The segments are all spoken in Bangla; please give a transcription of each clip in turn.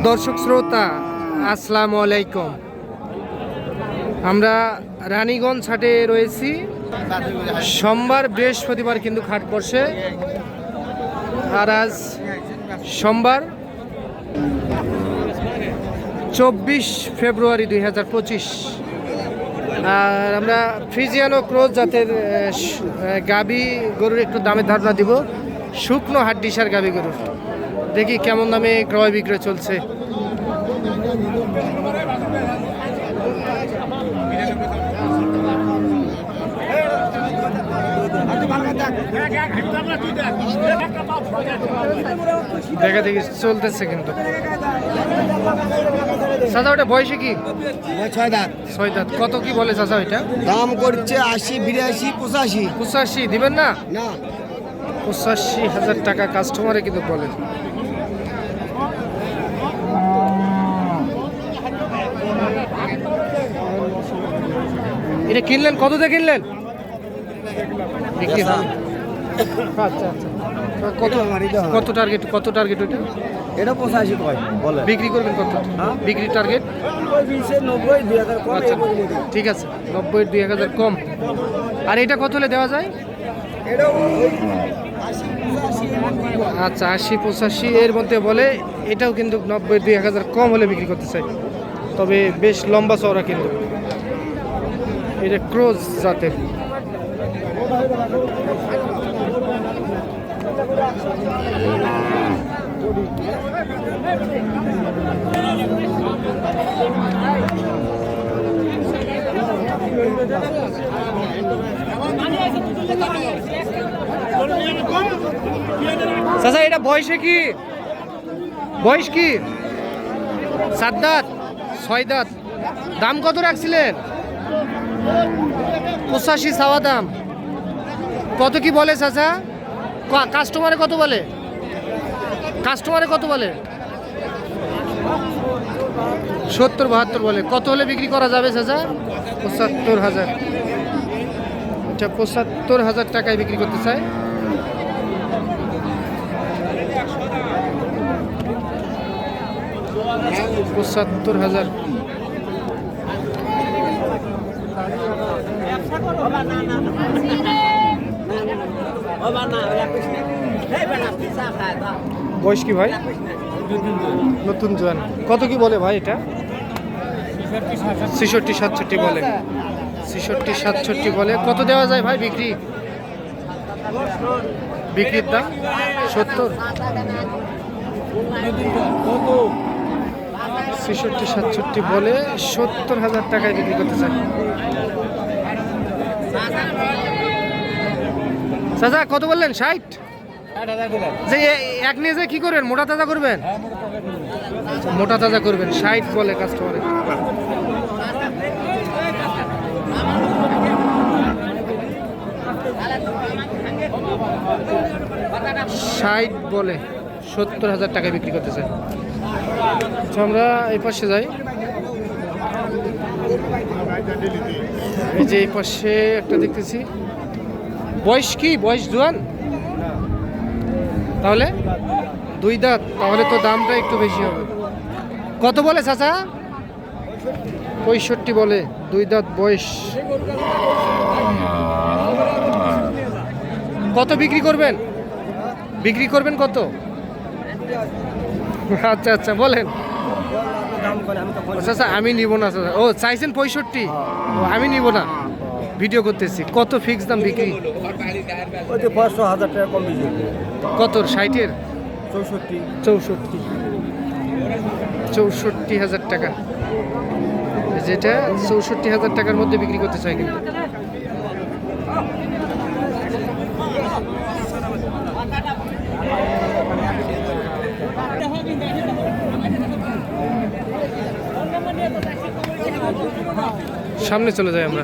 দর্শক শ্রোতা আসসালামু আলাইকুম। আমরা রানীগঞ্জ হাটে রয়েছি। সোমবার বৃহস্পতিবার কিন্তু হাট বসে, আর আজ সোমবার 24 ফেব্রুয়ারি 2025। আর আমরা ফ্রিজিয়ান ও ক্রোজ জাতের গাবি গরুর একটু দামের ধারণা দিব। শুকনো হাড্ডিসার গাবি গরুর দেখি কেমন দামে ক্রয় বিক্রয় চলছে। দেখা দেখি চলতেছে কিন্তু। চাচা ওটা বয়সে কি? 6 দাঁত। 6 দাঁত। কত কি বলে চাচা ওইটা? দাম করছে 80, 82, 85। 85 দিবেন না? না, 85,000 টাকা কাস্টমারে কিন্তু বলে। এটা কিনলেন কত দিয়ে কিনলেন? বিক্রি হবে। আচ্ছা আচ্ছা। কত টার্গেট ওইটা? এটা 85 কয় বলে। বিক্রি করবেন কত? হ্যাঁ? বিক্রি টার্গেট 90, 2000 কম। আচ্ছা ঠিক আছে, 90 2000 কম। আর এটা কত হলে দেওয়া যায়? এটা আচ্ছা 80 85 এর মধ্যে বলে। এটাও কিন্তু 90 2000 কম হলে বিক্রি করতে চাই, তবে বেশ লম্বা চওড়া কিন্তু। এটা ক্রোজ জাতের। চাচা এটা বয়সে কি? বয়স কি? 7 দাঁত 6 দাঁত। দাম কত রাখছিলেন? 85 চাওয়া দাম। কত কি বলে চাচা? কাস্টমারে কত বলে? 70 72 বলে। কত হলে বিক্রি করা যাবে চাচা? 75,000। আচ্ছা 75,000 টাকায় বিক্রি করতে চাই। $75,000। বয়স কি ভাই? নতুন জোয়ান। কত কি বলে ভাই এটা? 66 67 বলে। 66 67 বলে। কত দেওয়া যায় ভাই বিক্রি? বিক্রির দাম 70। 66 67 বলে। 70,000 টাকায় বিক্রি করতে চাই। চাচা কত বললেন? 60। যে এক নিয়ে যে কি করবেন? মোটা তাজা করবেন? মোটা তাজা করবেন। 60 বলে কাস্টমারে। ষাট বলে। 70,000 টাকায় বিক্রি করতে চাই। আচ্ছা আমরা এই পাশে যাই। এই যে এই পাশে একটা দেখতেছি। বয়স কি? বয়স জোয়ান? তাহলে 2 দাঁত। তাহলে তো দামটা একটু বেশি হবে। কত বলে চাচা? 65 বলে। 2 দাঁত বয়স। কত বিক্রি করবেন? কত? আচ্ছা আচ্ছা বলেন। চাচা আমি নিব না চাচা। ও চাইছেন 65? ও আমি নিব না, ভিডিও করতেছি। কত ফিক্স দাম বিক্রি? 500,000 টাকা কম দিয়েছে। কত? 60-এর? 64। 64,000 টাকা। যেটা 64,000 টাকার মধ্যে বিক্রি করতে চাই কিন্তু। সামনে চলে যাই আমরা।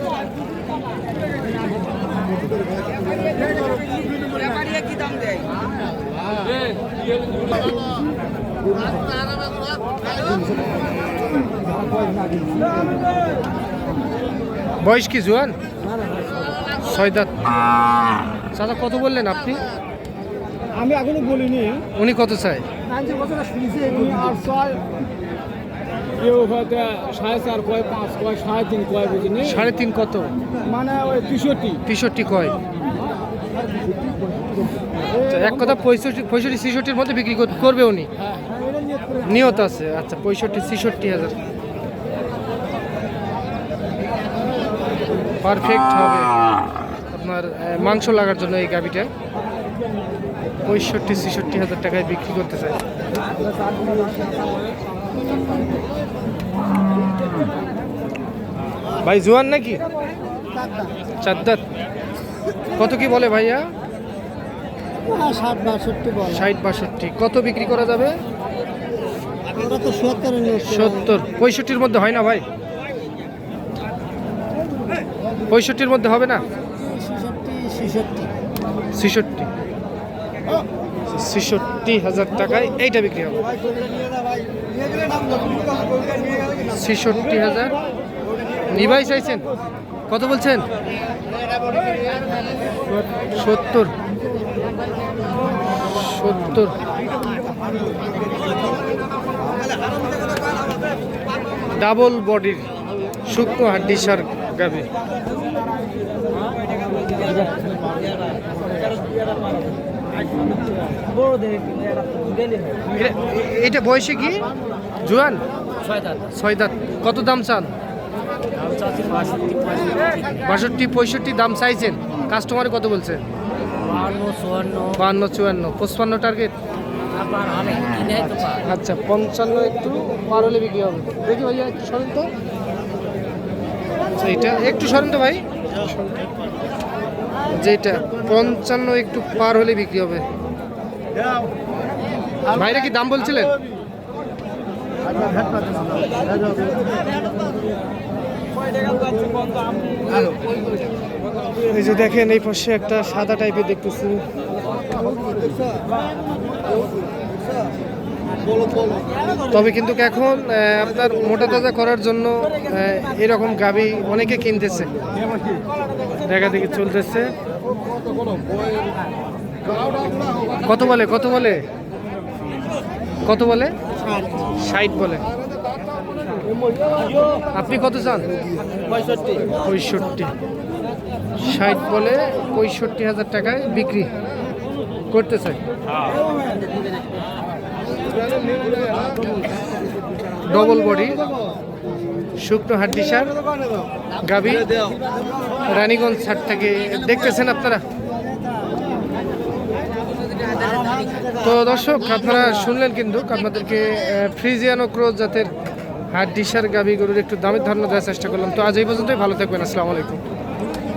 বয়স কি জোয়ান? 6 দাঁত। চাচা কত বললেন আপনি? আমি এখনো বলিনি। উনি কত চাই? আর ছয় কেউ হয়তো 4.5 কয় 5 কয় 3.5 কয় বুঝিনি 3.5 কত? মানে ওই 63 কয়। আচ্ছা, এক কথা 65-66-66-র মধ্যে বিক্রি করবে উনি, নিয়ত আছে। আচ্ছা 65-66 হাজার পারফেক্ট হবে আপনার মাংস লাগার জন্য। এই গাভিটা 65-66 হাজার টাকায় বিক্রি করতে চাই। ভাই জোয়ান নাকি? চার। কত কি বলে ভাইয়া? 60-62 কত বিক্রি করা যাবে? 70-65-র মধ্যে হয় না ভাই? 65-র মধ্যে হবে না? 66 হাজার টাকায় এইটা বিক্রি হবে। 66 হাজার নিবাই চাইছেন, কত বলছেন? 70 ডাবল বডির শুকনো হাড্ডি সার গাভী। এটা বয়সে কি জোয়ান? 6 দাঁত। কত দাম চান? 62-65 দাম চাইছেন। কাস্টমারে কত বলছে? 52-54 55 টার্গেট। আচ্ছা 55 একটু পার হলে বিক্রি হবে। দেখি ভাইয়া একটু সরেন তো, এইটা একটু সরেন তো ভাই, যেটা 55 একটু পার হলে বিক্রি হবে। ভাইরা কি দাম বলছিলেন? এই যে দেখেন এই পাশে একটা সাদা টাইপের দেখতেছি, তবে কিন্তু এখন আপনার মোটা তাজা করার জন্য এরকম গাভী অনেকে কিনতেছে, দেখা দেখি চলতেছে। কত বলে 60 বলে। আপনি কত চান? 65। 60 বলে 65 হাজার টাকায় বিক্রি করতে চাই। ডবল বডি শুকনো হাড্ডি সার গাভী, রানীগঞ্জ হাট থেকে দেখতেছেন আপনারা। তো দর্শক আপনারা শুনলেন, কিন্তু আপনাদেরকে ফ্রিজিয়ান ও ক্রোজ জাতের হাড্ডি সার গাভী গরুর একটু দামের ধারণা দেওয়ার চেষ্টা করলাম। তো আজ এই পর্যন্তই, ভালো থাকবেন, আসসালামু আলাইকুম।